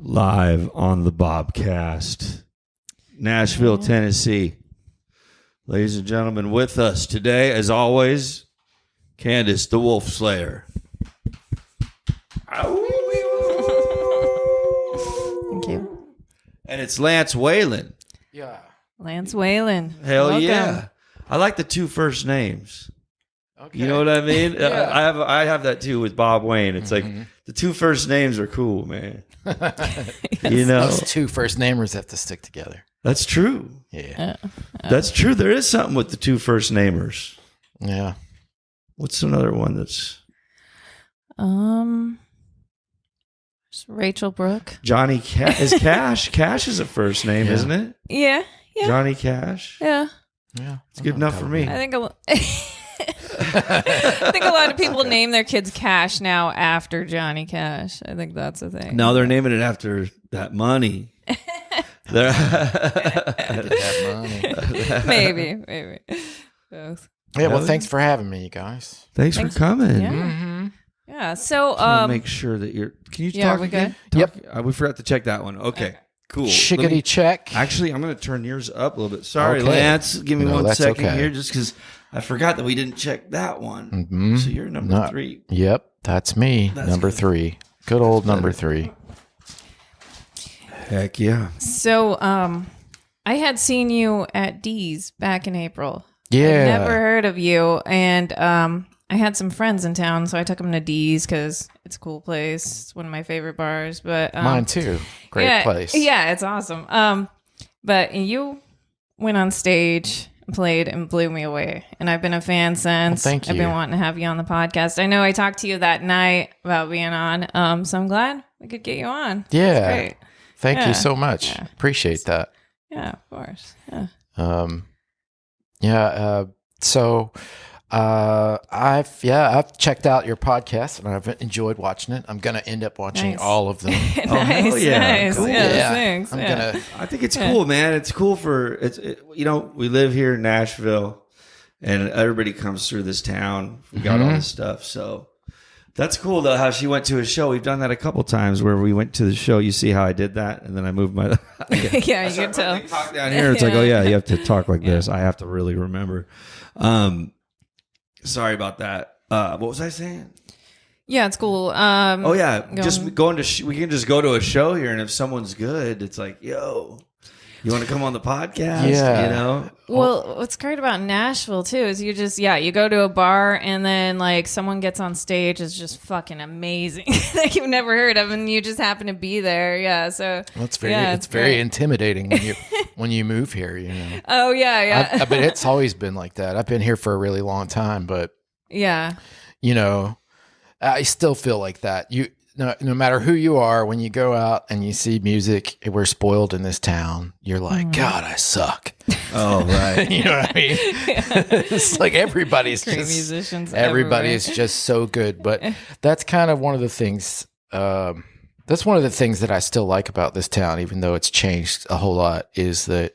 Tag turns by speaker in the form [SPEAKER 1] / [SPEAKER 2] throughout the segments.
[SPEAKER 1] Live on the BOBCAST, Nashville, Tennessee. Ladies and gentlemen, with us today, as always, Candace, the Wolf Slayer.
[SPEAKER 2] Thank you.
[SPEAKER 1] And it's Lance Whalen.
[SPEAKER 3] Yeah.
[SPEAKER 2] Lance Whalen.
[SPEAKER 1] Hell
[SPEAKER 2] Welcome.
[SPEAKER 1] yeah. I like the two first names.
[SPEAKER 3] Okay.
[SPEAKER 1] You know what I mean?
[SPEAKER 3] Yeah.
[SPEAKER 1] I have that too with Bob Wayne. It's like the two first names are cool, man. You know,
[SPEAKER 3] Those two first namers have to stick together.
[SPEAKER 1] that's true.
[SPEAKER 3] Yeah.
[SPEAKER 1] That's true. There is something with the two first namers.
[SPEAKER 3] Yeah.
[SPEAKER 1] What's another one that's
[SPEAKER 2] Rachel Brooke.
[SPEAKER 1] Johnny is Cash? Cash is a first name, isn't it?
[SPEAKER 2] Yeah.
[SPEAKER 1] Johnny Cash.
[SPEAKER 2] Yeah.
[SPEAKER 3] Yeah.
[SPEAKER 1] It's good enough for me.
[SPEAKER 2] I think I think a lot of people name their kids Cash now after Johnny Cash. I think that's the thing.
[SPEAKER 1] No, they're naming it after that money.
[SPEAKER 2] Maybe. Both.
[SPEAKER 3] Yeah. Well, thanks for having me, you guys.
[SPEAKER 1] Thanks for coming.
[SPEAKER 2] Yeah.
[SPEAKER 3] Mm-hmm.
[SPEAKER 2] Yeah. So,
[SPEAKER 1] Make sure that you're. Can you
[SPEAKER 2] yeah,
[SPEAKER 1] talk
[SPEAKER 2] we
[SPEAKER 1] again?
[SPEAKER 3] good?
[SPEAKER 1] We forgot to check that one. Okay. Cool.
[SPEAKER 3] Shiggity check.
[SPEAKER 1] Actually, I'm going to turn yours up a little bit. Sorry,
[SPEAKER 3] Okay.
[SPEAKER 1] Lance. Give me
[SPEAKER 3] No,
[SPEAKER 1] 1
[SPEAKER 3] that's
[SPEAKER 1] second
[SPEAKER 3] okay.
[SPEAKER 1] here, just because I forgot that we didn't check that one.
[SPEAKER 3] Mm-hmm.
[SPEAKER 1] So you're number 3.
[SPEAKER 3] Yep. That's me.
[SPEAKER 1] That's
[SPEAKER 3] number
[SPEAKER 1] good.
[SPEAKER 3] 3. Good old number 3.
[SPEAKER 1] Heck yeah.
[SPEAKER 2] so I had seen you at D's back in April.
[SPEAKER 3] Yeah.
[SPEAKER 2] I'd never heard of you, and I had some friends in town, so I took them to D's because it's a cool place. It's one of my favorite bars. But
[SPEAKER 3] Mine too. Great place.
[SPEAKER 2] Yeah, it's awesome. But you went on stage and played and blew me away, and I've been a fan since.
[SPEAKER 3] Well, thank
[SPEAKER 2] I've
[SPEAKER 3] you.
[SPEAKER 2] been wanting to have you on the podcast. I know I talked to you that night about being on, so I'm glad we could get you on.
[SPEAKER 3] Yeah.
[SPEAKER 2] It's great.
[SPEAKER 3] Thank
[SPEAKER 2] Yeah.
[SPEAKER 3] you so much.
[SPEAKER 2] Yeah.
[SPEAKER 3] Appreciate that.
[SPEAKER 2] Yeah, of course. Yeah.
[SPEAKER 3] So I've checked out your podcast and I've enjoyed watching it. I'm gonna end up watching
[SPEAKER 2] Nice.
[SPEAKER 3] all of them.
[SPEAKER 2] Nice,
[SPEAKER 1] hell yeah.
[SPEAKER 2] nice.
[SPEAKER 1] Cool.
[SPEAKER 2] Yeah,
[SPEAKER 3] Yeah.
[SPEAKER 2] thanks.
[SPEAKER 3] I'm
[SPEAKER 2] yeah.
[SPEAKER 3] gonna.
[SPEAKER 1] I think it's cool, man. It's cool we live here in Nashville and everybody comes through this town. We got all this stuff. So that's cool though, how she went to a show. We've done that a couple times where we went to the show. You see how I did that? And then I moved my
[SPEAKER 2] Yeah, you can tell.
[SPEAKER 1] talk down here. It's like, oh yeah, you have to talk like this. I have to really remember. Sorry about that. What was I saying?
[SPEAKER 2] Yeah, it's cool.
[SPEAKER 1] Oh yeah,
[SPEAKER 2] Going-
[SPEAKER 1] just going to we can just go to a show here, and if someone's good, it's like, yo, you want to come on the podcast?
[SPEAKER 3] Yeah.
[SPEAKER 1] You know.
[SPEAKER 2] Well, what's great about Nashville too is you go to a bar and then like someone gets on stage is just fucking amazing that you've never heard of and you just happen to be there. Yeah, so
[SPEAKER 3] It's very.
[SPEAKER 2] yeah,
[SPEAKER 3] it's very
[SPEAKER 2] great.
[SPEAKER 3] intimidating when you move here. You know.
[SPEAKER 2] Oh yeah.
[SPEAKER 3] But it's always been like that. I've been here for a really long time, but
[SPEAKER 2] Yeah.
[SPEAKER 3] you know, I still feel like that. No matter who you are, when you go out and you see music, we're spoiled in this town. You're like, God, I suck.
[SPEAKER 1] Oh right.
[SPEAKER 3] You know what I mean? It's like everybody's
[SPEAKER 2] Great
[SPEAKER 3] just
[SPEAKER 2] musicians.
[SPEAKER 3] everybody's
[SPEAKER 2] everywhere.
[SPEAKER 3] just so good. But that's kind of one of the things. That's one of the things that I still like about this town, even though it's changed a whole lot, is that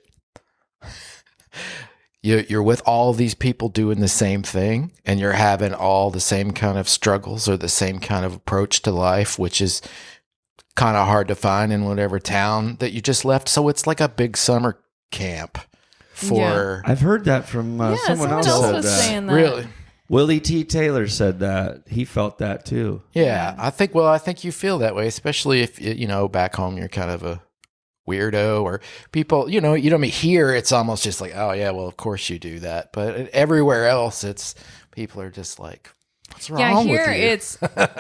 [SPEAKER 3] you're with all these people doing the same thing and you're having all the same kind of struggles or the same kind of approach to life, which is kind of hard to find in whatever town that you just left. So it's like a big summer camp for
[SPEAKER 1] I've heard that from someone else. Said
[SPEAKER 2] was
[SPEAKER 1] that.
[SPEAKER 2] saying that.
[SPEAKER 3] really.
[SPEAKER 1] Willie T. Taylor said that. He felt that too.
[SPEAKER 3] Yeah, I think you feel that way, especially if back home you're kind of a weirdo or people, you know, here it's almost just like, oh yeah, well of course you do that, but everywhere else it's people are just like, what's wrong with you?
[SPEAKER 2] Yeah, here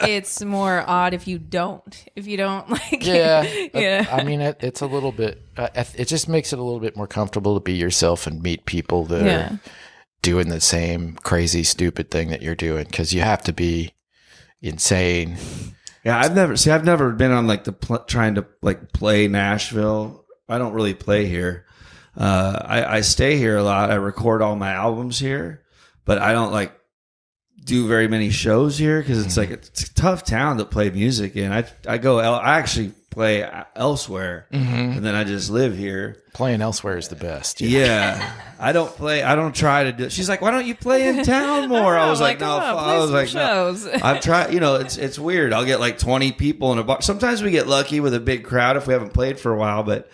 [SPEAKER 2] it's more odd if you don't like
[SPEAKER 3] Yeah,
[SPEAKER 2] yeah.
[SPEAKER 3] I mean it's a little bit. It just makes it a little bit more comfortable to be yourself and meet people that are doing the same crazy stupid thing that you're doing, because you have to be insane.
[SPEAKER 1] Yeah, I've never been on like trying to like play Nashville. I don't really play here. I stay here a lot. I record all my albums here, but I don't like do very many shows here because it's like it's a tough town to play music in. I actually play elsewhere, and then I just live here.
[SPEAKER 3] Playing elsewhere is the best.
[SPEAKER 1] Yeah. I don't try to do. She's like, why don't you play in town more? I was like, no. I was like,
[SPEAKER 2] shows.
[SPEAKER 1] no. I've tried. It's weird. I'll get like 20 people in a bar. Sometimes we get lucky with a big crowd if we haven't played for a while, but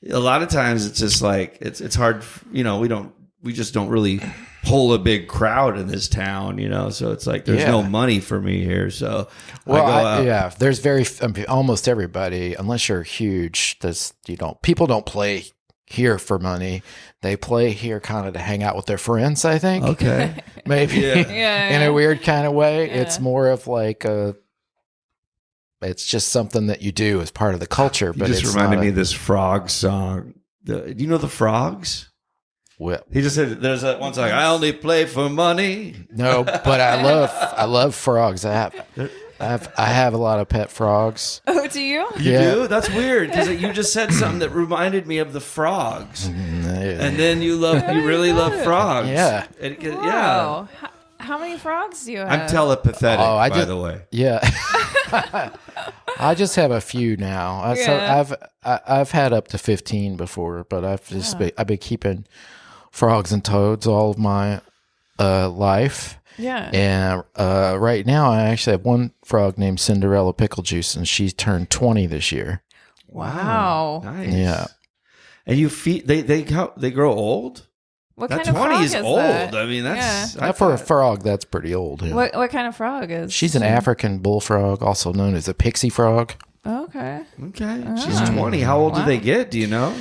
[SPEAKER 1] a lot of times it's just like it's hard. We just don't really pull a big crowd in this town, so it's like there's no money for me here. So
[SPEAKER 3] there's almost everybody, unless you're huge, people don't play here for money. They play here kind of to hang out with their friends, I think.
[SPEAKER 1] Okay.
[SPEAKER 3] Maybe in a weird kind of way. Yeah. It's more of like it's just something that you do as part of the culture. But
[SPEAKER 1] it just reminded me of this frog song. Do you know the Frogs?
[SPEAKER 3] Well,
[SPEAKER 1] he just said there's that one song. I only play for money.
[SPEAKER 3] No, but I love frogs. I have a lot of pet frogs.
[SPEAKER 2] Oh, do you?
[SPEAKER 1] You do? That's weird because you just said something that reminded me of the Frogs, and then you really love frogs.
[SPEAKER 3] Yeah,
[SPEAKER 2] wow. How many frogs do you have?
[SPEAKER 1] I'm telepathetic, by the way.
[SPEAKER 3] Yeah, I just have a few now. I've had up to 15 before, but I've been keeping frogs and toads all of my life.
[SPEAKER 2] Yeah.
[SPEAKER 3] And right now I actually have one frog named Cinderella Pickle Juice, and she's turned 20 this year.
[SPEAKER 2] Wow.
[SPEAKER 1] Nice.
[SPEAKER 3] Yeah.
[SPEAKER 1] And you feed they grow old?
[SPEAKER 2] What
[SPEAKER 1] that
[SPEAKER 2] kind of
[SPEAKER 1] 20
[SPEAKER 2] frog
[SPEAKER 1] is old.
[SPEAKER 2] That?
[SPEAKER 1] I mean, that's
[SPEAKER 3] for a frog, that's pretty old. Yeah.
[SPEAKER 2] What kind of frog is?
[SPEAKER 3] She's an African bullfrog, also known as a pixie frog.
[SPEAKER 2] Okay.
[SPEAKER 1] She's 20. How old do they get? Do you know?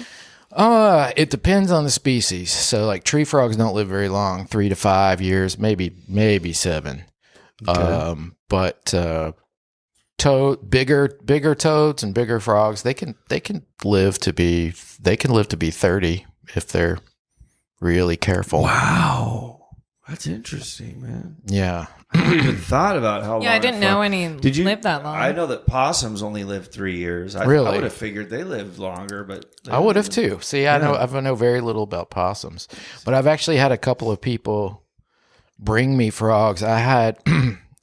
[SPEAKER 3] It depends on the species. So, like tree frogs don't live very long, 3 to 5 years, maybe 7. Okay. But bigger toads and bigger frogs, they can live to be 30 if they're really careful.
[SPEAKER 1] Wow, that's interesting, man.
[SPEAKER 3] Yeah,
[SPEAKER 1] I haven't even thought about how long.
[SPEAKER 2] Yeah, I didn't know any lived that long.
[SPEAKER 1] I know that possums only live 3 years. I would have figured they lived longer, but
[SPEAKER 3] I would have too. See, I know very little about possums, but I've actually had a couple of people bring me frogs. I had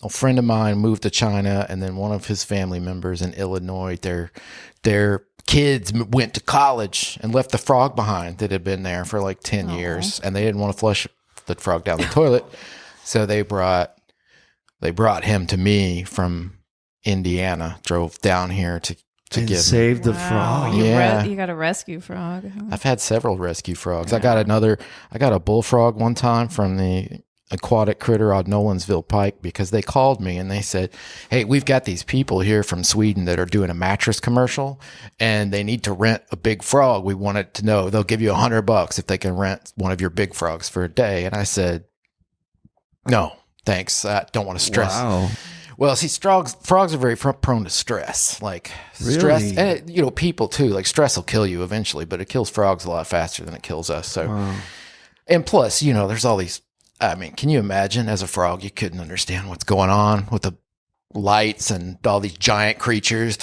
[SPEAKER 3] a friend of mine moved to China, and then one of his family members in Illinois, their kids went to college and left the frog behind that had been there for like 10 years, and they didn't want to flush the frog down the toilet, so they brought him to me from Indiana, drove down here to give
[SPEAKER 1] save the frog.
[SPEAKER 2] You got a rescue frog.
[SPEAKER 3] I've had several rescue frogs. I got a bullfrog one time from the aquatic critter on Nolansville Pike, because they called me and they said, hey, we've got these people here from Sweden that are doing a mattress commercial and they need to rent a big frog. We wanted to know, they'll give you $100 if they can rent one of your big frogs for a day. And I said, no, thanks. I don't want to stress.
[SPEAKER 1] Wow.
[SPEAKER 3] Well, see, frogs are very prone to stress. Like stress, and people too. Like stress will kill you eventually, but it kills frogs a lot faster than it kills us. So, and plus, there's all these. I mean, can you imagine as a frog, you couldn't understand what's going on with the lights and all these giant creatures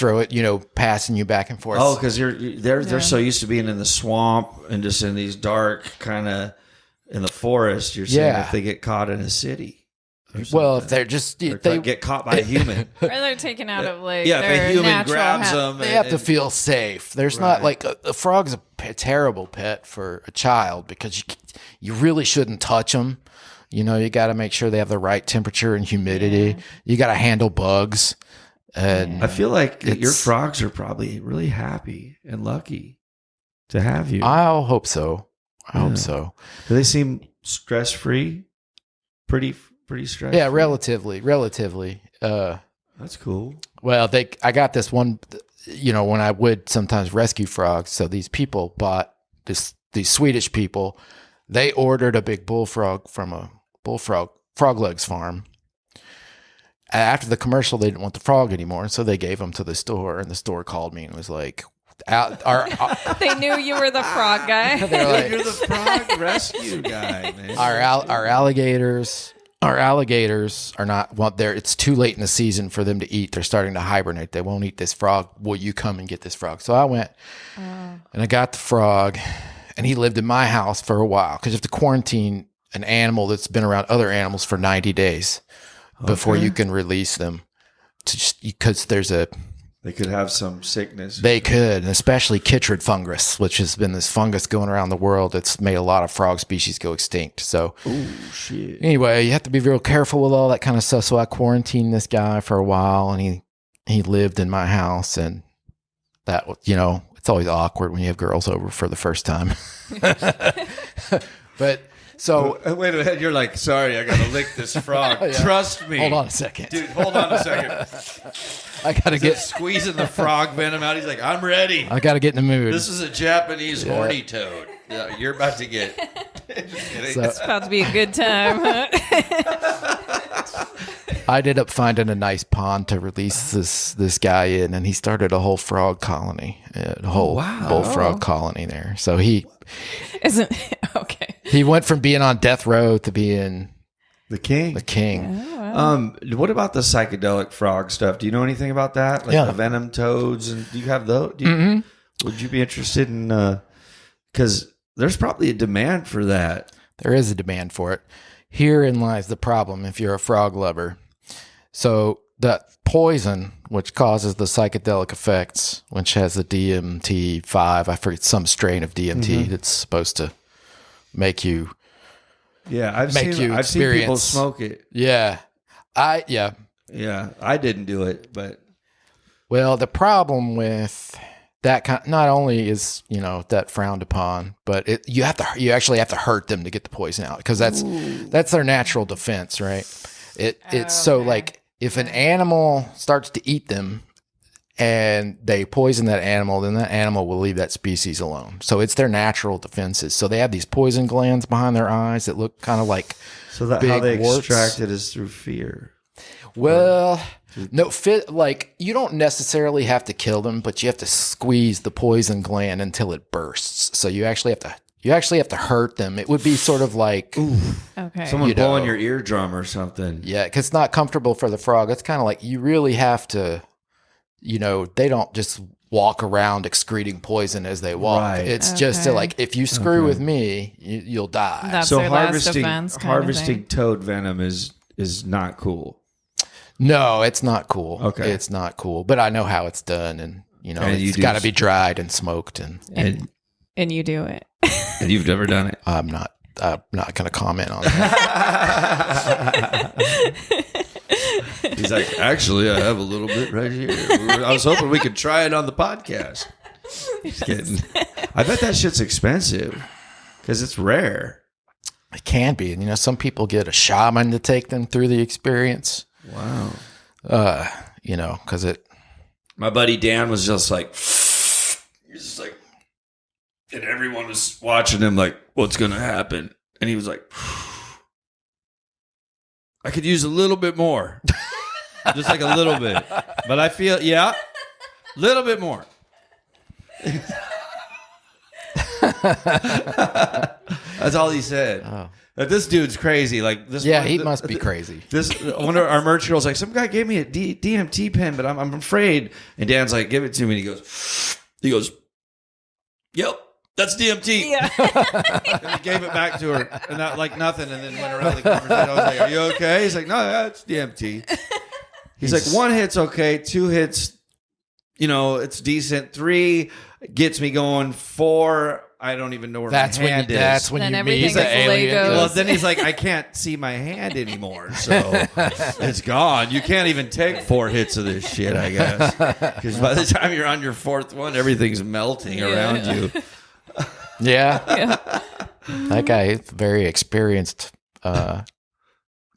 [SPEAKER 3] passing you back and forth.
[SPEAKER 1] Oh, because they're so used to being in the swamp and just in these dark kind of in the forest. You're saying if they get caught in a city.
[SPEAKER 3] Well, if they're just
[SPEAKER 1] they get caught by a human,
[SPEAKER 2] or they're taken out of
[SPEAKER 1] if a human grabs them,
[SPEAKER 3] they have to feel safe. There's not like a frog's a terrible pet for a child because you really shouldn't touch them. You got to make sure they have the right temperature and humidity. Yeah. You got to handle bugs. And
[SPEAKER 1] I feel like your frogs are probably really happy and lucky to have you.
[SPEAKER 3] I'll hope so. I hope so.
[SPEAKER 1] Do they seem stress free? Pretty stress.
[SPEAKER 3] Yeah, relatively.
[SPEAKER 1] That's cool.
[SPEAKER 3] Well, I got this one. When I would sometimes rescue frogs, so these people bought these Swedish people. They ordered a big bullfrog from a frog legs farm. After the commercial, they didn't want the frog anymore, so they gave him to the store, and the store called me and was like,
[SPEAKER 2] they knew you were the frog guy.
[SPEAKER 3] They're like,
[SPEAKER 1] you're the frog rescue guy, man.
[SPEAKER 3] Our alligators are not, it's too late in the season for them to eat. They're starting to hibernate. They won't eat this frog. Will you come and get this frog? So I went and I got the frog, and he lived in my house for a while because you have to quarantine an animal that's been around other animals for 90 days. before you can release them. Because
[SPEAKER 1] they could have some sickness.
[SPEAKER 3] They could, and especially chytrid fungus, which has been this fungus going around the world that's made a lot of frog species go extinct. So,
[SPEAKER 1] shit.
[SPEAKER 3] Anyway, you have to be real careful with all that kind of stuff. So I quarantined this guy for a while, and he lived in my house, and that, it's always awkward when you have girls over for the first time. But so
[SPEAKER 1] wait a minute, you're like, sorry, I gotta lick this frog.
[SPEAKER 3] Yeah.
[SPEAKER 1] Trust me.
[SPEAKER 3] Hold on a second,
[SPEAKER 1] dude. Hold on a second.
[SPEAKER 3] I gotta get
[SPEAKER 1] squeezing the frog venom out. He's like, I'm ready.
[SPEAKER 3] I gotta get in the mood.
[SPEAKER 1] This is a Japanese horny toad. Yeah, you're about to get. Just kidding.
[SPEAKER 3] So,
[SPEAKER 2] It's about to be a good time. Huh?
[SPEAKER 3] I ended up finding a nice pond to release this guy in, and he started a whole frog colony, bullfrog colony there. So he
[SPEAKER 2] Isn't okay.
[SPEAKER 3] He went from being on death row to being
[SPEAKER 1] the king.
[SPEAKER 3] The king.
[SPEAKER 2] Oh, wow.
[SPEAKER 1] What about the psychedelic frog stuff? Do you know anything about that? Like the venom toads, and do you have those? Would you be interested in? Because there's probably a demand for that.
[SPEAKER 3] There is a demand for it. Herein lies the problem if you're a frog lover. So the poison, which causes the psychedelic effects, which has the DMT-5, I forget, some strain of DMT that's supposed to make you.
[SPEAKER 1] Yeah, I've seen people smoke it.
[SPEAKER 3] Yeah, I
[SPEAKER 1] didn't do it, but
[SPEAKER 3] well, the problem with that not only is that frowned upon, but you actually have to hurt them to get the poison out, because that's their natural defense, right? It's so like if an animal starts to eat them and they poison that animal, then that animal will leave that species alone. So it's their natural defenses. So they have these poison glands behind their eyes that look kind of like
[SPEAKER 1] how they extract it is through fear.
[SPEAKER 3] Well, no, like you don't necessarily have to kill them, but you have to squeeze the poison gland until it bursts. So you actually have to hurt them. It would be sort of like
[SPEAKER 1] someone blowing your eardrum or something.
[SPEAKER 3] Yeah, because it's not comfortable for the frog. It's kind of like you really have to. They don't just walk around excreting poison as they walk. Right. It's just like, if you screw with me, you'll die.
[SPEAKER 2] That's their last defense,
[SPEAKER 1] harvesting toad venom is not cool.
[SPEAKER 3] No, it's not cool.
[SPEAKER 1] Okay.
[SPEAKER 3] It's not cool. But I know how it's done, and it's got to be dried and smoked, and
[SPEAKER 2] you do it.
[SPEAKER 1] And you've never done it.
[SPEAKER 3] I'm not going to comment on that.
[SPEAKER 1] He's like, actually, I have a little bit right here. I was hoping we could try it on the podcast. Just kidding. I bet that shit's expensive because it's rare.
[SPEAKER 3] It can be. And, some people get a shaman to take them through the experience.
[SPEAKER 1] Wow.
[SPEAKER 3] Because
[SPEAKER 1] my buddy Dan was just like, he's just like, and everyone was watching him like, what's going to happen? And he was like, I could use a little bit more. Just like a little bit. But I feel, a little bit more. That's all he said.
[SPEAKER 3] Oh.
[SPEAKER 1] This dude's crazy. Like this.
[SPEAKER 3] Yeah, he must be crazy.
[SPEAKER 1] One of our merch girls like, some guy gave me a DMT pen, but I'm afraid. And Dan's like, give it to me. And he goes, yep. That's DMT. Yeah. And he gave it back to her, and not like nothing, and then went around the conversation. I was like, "Are you okay?" He's like, "No, that's DMT." He's like, 1 hit's okay, 2 hits, it's decent. 3 gets me going. 4, I don't even know where my hand is.
[SPEAKER 3] That's when
[SPEAKER 2] then
[SPEAKER 3] you meet the alien.
[SPEAKER 1] Well, then he's like, I can't see my hand anymore, so it's gone. You can't even take 4 hits of this shit, I guess, because by the time you're on your 4th one, everything's melting around you.
[SPEAKER 3] Yeah. That guy is a very experienced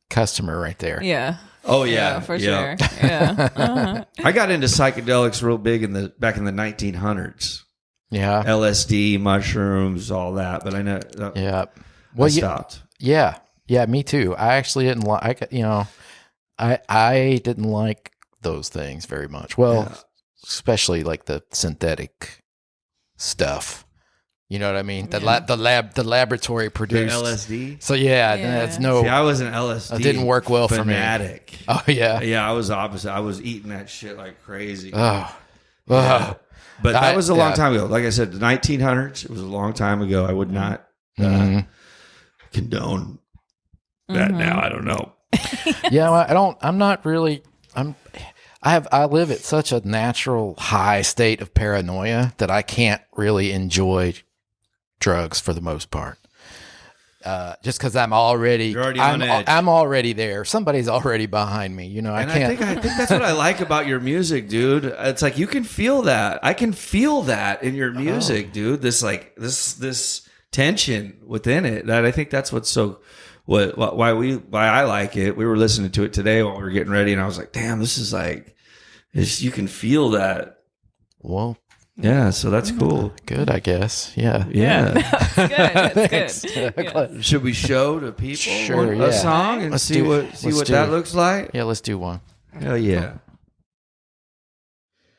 [SPEAKER 3] customer right there.
[SPEAKER 2] Yeah.
[SPEAKER 1] Oh yeah,
[SPEAKER 2] for sure. Yeah. Uh-huh.
[SPEAKER 1] I got into psychedelics real big back in the 1900s.
[SPEAKER 3] Yeah.
[SPEAKER 1] LSD, mushrooms, all that. But I know.
[SPEAKER 3] Yeah.
[SPEAKER 1] Well, I stopped.
[SPEAKER 3] Yeah. Yeah. Me too. I actually didn't like. I didn't like those things very much. Well, especially like the synthetic stuff. You know what I mean? The laboratory produced
[SPEAKER 1] the LSD.
[SPEAKER 3] So that's no.
[SPEAKER 1] See, I was an LSD.
[SPEAKER 3] It didn't work well
[SPEAKER 1] fanatic.
[SPEAKER 3] For me. Oh yeah.
[SPEAKER 1] Yeah, I was opposite. I was eating that shit like crazy.
[SPEAKER 3] Oh.
[SPEAKER 1] Yeah. But that was a long time ago. Like I said, the 1900s. It was a long time ago. I would not condone that now. I don't know.
[SPEAKER 3] Yeah, well, I'm not really. I live at such a natural high state of paranoia that I can't really enjoy drugs for the most part. Just because I'm already
[SPEAKER 1] on edge.
[SPEAKER 3] I'm already there. Somebody's already behind me. You know, I can't.
[SPEAKER 1] I think that's what I like about your music, dude. It's like you can feel that. I can feel that in your music, dude. This tension within it. That I think that's what's so. Why I like it. We were listening to it today while we were getting ready, and I was like, "Damn, this is like, you can feel that."
[SPEAKER 3] Well,
[SPEAKER 1] yeah, so that's cool.
[SPEAKER 3] Good, I guess. Yeah.
[SPEAKER 2] That's good. That's good. Yeah.
[SPEAKER 1] Should we show to people
[SPEAKER 3] a
[SPEAKER 1] song and see what that looks like?
[SPEAKER 3] Yeah, let's do one.
[SPEAKER 1] Hell yeah.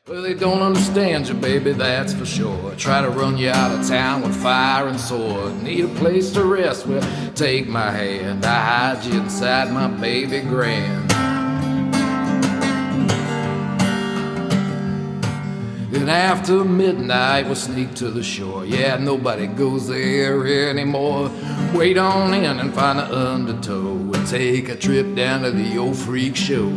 [SPEAKER 4] Well, they don't understand you, baby, that's for sure. Try to run you out of town with fire and sword. Need a place to rest, well, take my hand. I hide you inside my baby grand. And after midnight, we'll sneak to the shore. Yeah, nobody goes there anymore. Wait on in and find the undertow. We'll take a trip down to the old freak show.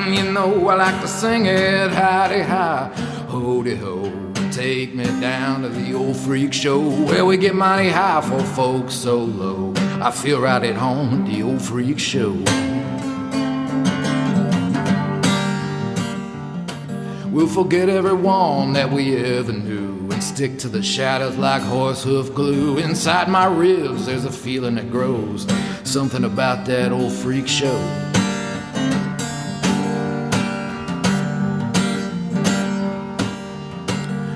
[SPEAKER 4] You know I like to sing it, howdy-hi, ho-de-ho. Take me down to the old freak show where we get mighty high for folks so low. I feel right at home at the old freak show. We'll forget everyone that we ever knew and stick to the shadows like horsehoof glue. Inside my ribs there's a feeling that grows, something about that old freak show.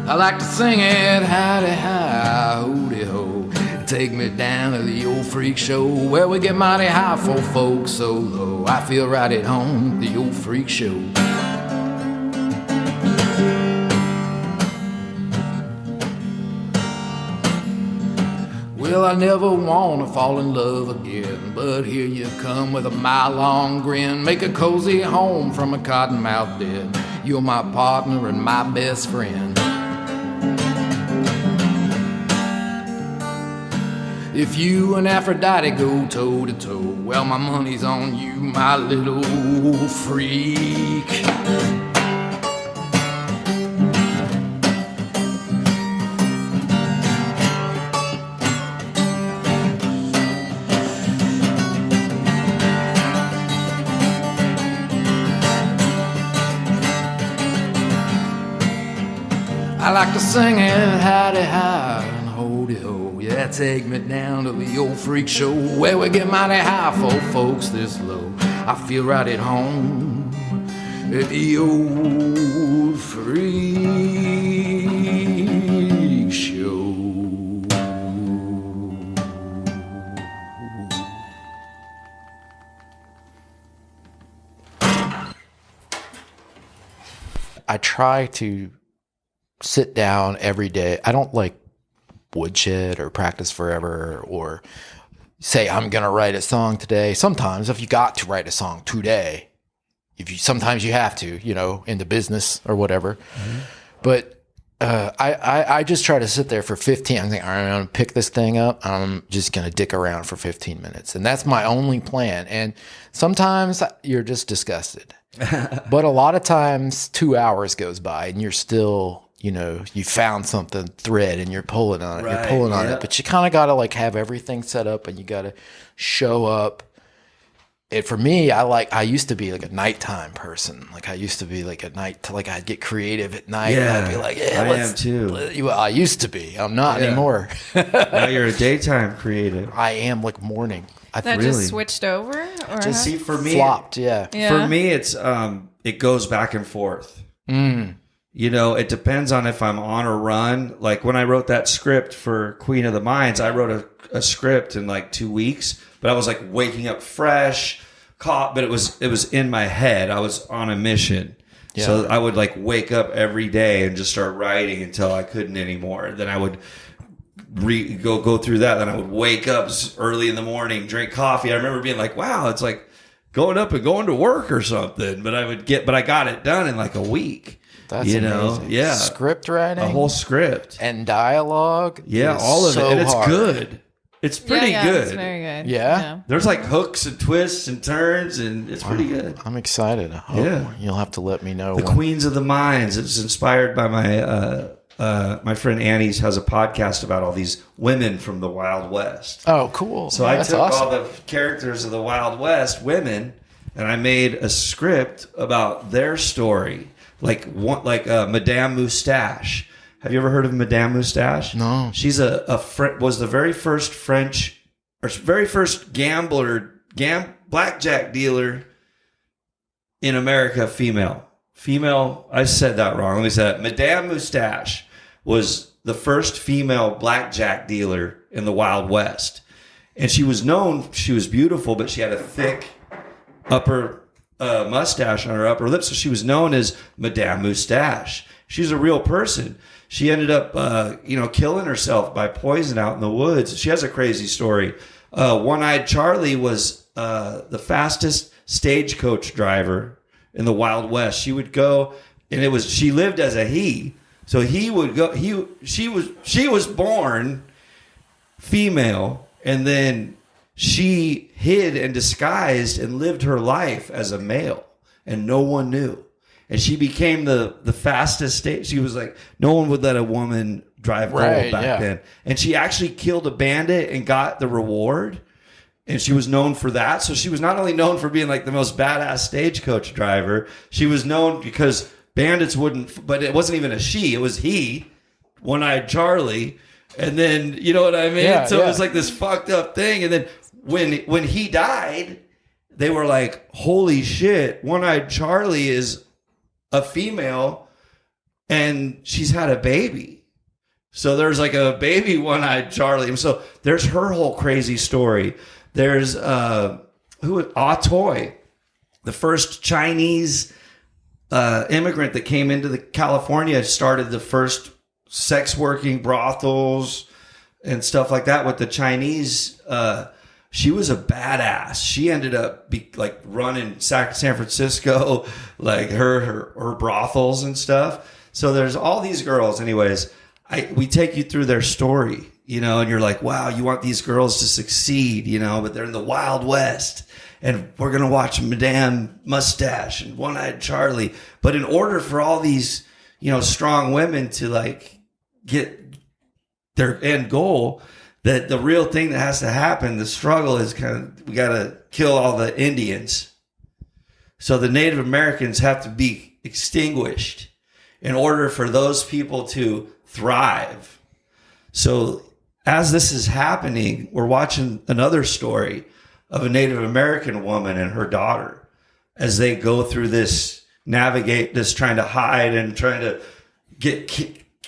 [SPEAKER 4] I like to sing it, howdy-hi, ho-de-ho. Take me down to the old freak show where we get mighty high for folks so low. I feel right at home, the old freak show. Well, I never want to fall in love again, but here you come with a mile-long grin. Make a cozy home from a cottonmouth bed. You're my partner and my best friend. If you and Aphrodite go toe to toe, well, my money's on you, my little freak. I like to sing it, howdy-hi, and ho-de-ho. Yeah, take me down to the old freak show where we get mighty high for folks this low. I feel right at home at the old freak show.
[SPEAKER 3] I try to sit down every day. I don't like woodshed or practice forever or say I'm going to write a song today. Sometimes if you got to write a song today, sometimes you have to, in the business or whatever. Mm-hmm. But I just try to sit there for 15. I'm thinking, all right, I'm going to pick this thing up. I'm just going to dick around for 15 minutes. And that's my only plan. And sometimes you're just disgusted. But a lot of times 2 hours goes by and you're still, you found something thread and you're pulling on it. Right, you're pulling on it. But you kind of got to have everything set up and you got to show up. And for me, I used to be a nighttime person. I used to be at night, I'd get creative at night. Yeah, and I'd be like, yeah, I am too. Well, I used to be. I'm not anymore.
[SPEAKER 1] Now you're a daytime creative.
[SPEAKER 3] I am morning.
[SPEAKER 2] Just switched over? Or
[SPEAKER 3] just for me, flopped, yeah.
[SPEAKER 1] For me, it's it goes back and forth. It depends on if I'm on a run. Like when I wrote that script for Queen of the Mines, I wrote a script in 2 weeks, but I was waking up fresh, but it was in my head. I was on a mission. Yeah. So I would wake up every day and just start writing until I couldn't anymore. Then I would go through that. Then I would wake up early in the morning, drink coffee. I remember being wow, it's going up and going to work or something. But I got it done in a week.
[SPEAKER 3] That's amazing.
[SPEAKER 1] Yeah.
[SPEAKER 3] Script writing,
[SPEAKER 1] a whole script
[SPEAKER 3] and dialogue.
[SPEAKER 1] Yeah, all of it, and it's
[SPEAKER 3] hard.
[SPEAKER 1] good. It's pretty
[SPEAKER 2] yeah,
[SPEAKER 1] good.
[SPEAKER 2] It's very good.
[SPEAKER 3] Yeah?
[SPEAKER 1] There's like hooks and twists and turns, and it's pretty good.
[SPEAKER 3] I'm excited.
[SPEAKER 1] Yeah.
[SPEAKER 3] You'll have to let me know.
[SPEAKER 1] The Queens of the Mines. It's inspired by my friend Annie's has a podcast about all these women from the Wild West.
[SPEAKER 3] Oh, cool.
[SPEAKER 1] So I took all the characters of the Wild West, women, and I made a script about their story, like Madame Moustache. Have you ever heard of Madame Moustache?
[SPEAKER 3] No.
[SPEAKER 1] She's was the very first very first blackjack dealer in America, female. I said that wrong. Let me say that. Madame Moustache was the first female blackjack dealer in the Wild West. And she was beautiful, but she had a thick upper mustache on her upper lip. So she was known as Madame Moustache. She's a real person. She ended up, killing herself by poison out in the woods. She has a crazy story. One-Eyed Charlie was the fastest stagecoach driver in the Wild West. She would go, and she lived as a he. So he would go. She was born female, and then she hid and disguised and lived her life as a male, and no one knew. And she became the fastest stage. She was like, no one would let a woman drive gold back then. And she actually killed a bandit and got the reward. And she was known for that. So she was not only known for being like the most badass stagecoach driver, she was known because bandits wouldn't, but it wasn't even a she, it was he, One-Eyed Charlie. And then, you know what I mean? It was like this fucked up thing. And then when he died, they were like, holy shit, One-Eyed Charlie is a female and she's had a baby. So there's like a baby One-Eyed Charlie. And so there's her whole crazy story. There's Toy, the first Chinese immigrant that came into California, started the first sex working brothels and stuff like that with the Chinese. She was a badass. She ended up running San Francisco, like her brothels and stuff. So there's all these girls. Anyways, we take you through their story, and you're like, wow, you want these girls to succeed, but they're in the Wild West. And we're going to watch Madame Mustache and One-Eyed Charlie. But in order for all these, strong women to get their end goal, that the real thing that has to happen, the struggle is we got to kill all the Indians. So the Native Americans have to be extinguished in order for those people to thrive. So as this is happening, we're watching another story of a Native American woman and her daughter as they go through navigate this, trying to hide and trying to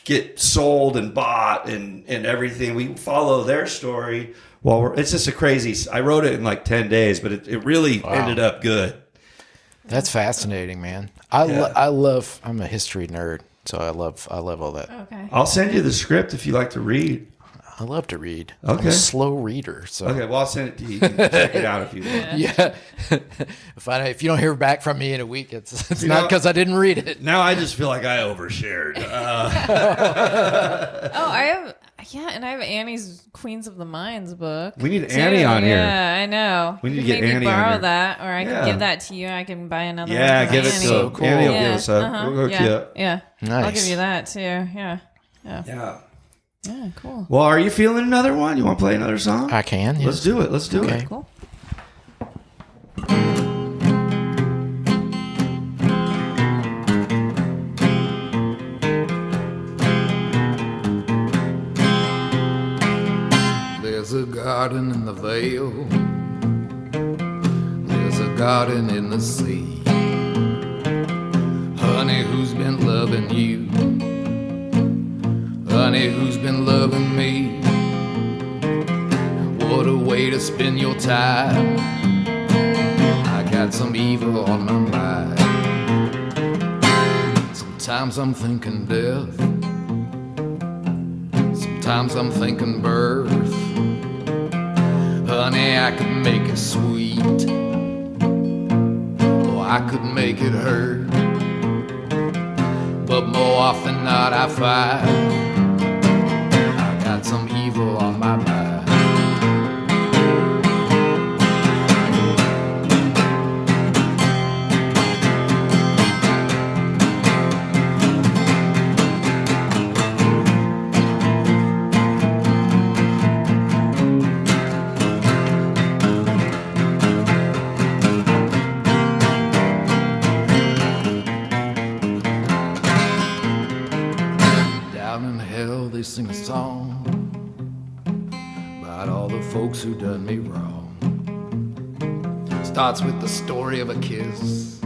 [SPEAKER 1] get sold and bought and everything. We follow their I'm wrote it in like 10 days, but it really ended up good.
[SPEAKER 3] That's fascinating, man. I'm a history nerd, so I love all that.
[SPEAKER 2] Okay.
[SPEAKER 1] I'll send you the script if you like to read.
[SPEAKER 3] I love to read.
[SPEAKER 1] Okay.
[SPEAKER 3] I'm a slow reader. So.
[SPEAKER 1] Okay, well, I'll send it to you. You can check it out if you want.
[SPEAKER 3] Yeah. If you don't hear back from me in a week, it's not because I didn't read it.
[SPEAKER 1] Now I just feel like I overshared.
[SPEAKER 2] And I have Annie's Queens of the Mines book.
[SPEAKER 1] We need Annie on here.
[SPEAKER 2] Yeah, I know.
[SPEAKER 1] We need to get Annie on
[SPEAKER 2] borrow
[SPEAKER 1] here.
[SPEAKER 2] that, or I can give that to you. I can buy another one.
[SPEAKER 1] Yeah,
[SPEAKER 2] from
[SPEAKER 1] give it
[SPEAKER 2] Annie.
[SPEAKER 1] to
[SPEAKER 3] cool.
[SPEAKER 1] Annie. Will give us up.
[SPEAKER 2] Uh-huh.
[SPEAKER 1] We'll hook you up.
[SPEAKER 2] Yeah.
[SPEAKER 3] Nice.
[SPEAKER 2] I'll give you that too. Yeah.
[SPEAKER 1] Yeah.
[SPEAKER 2] Yeah, cool.
[SPEAKER 1] Well, are you feeling another one? You want to play another song?
[SPEAKER 3] I can. Yes.
[SPEAKER 1] Let's do it. Let's do it.
[SPEAKER 2] Cool.
[SPEAKER 4] There's a garden in the vale. There's a garden in the sea. Honey, who's been loving you? Honey, who's been loving me? What a way to spend your time. I got some evil on my mind. Sometimes I'm thinking death. Sometimes I'm thinking birth. Honey, I could make it sweet, or I could make it hurt. But more often than not, I find I got some evil on my mind. sing a song about all the folks who done me wrong. Starts with the story of a kiss,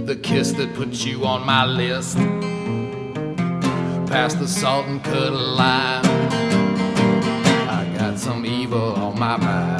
[SPEAKER 4] the kiss that puts you on my list, past the salt and cut line. I got some evil on my mind.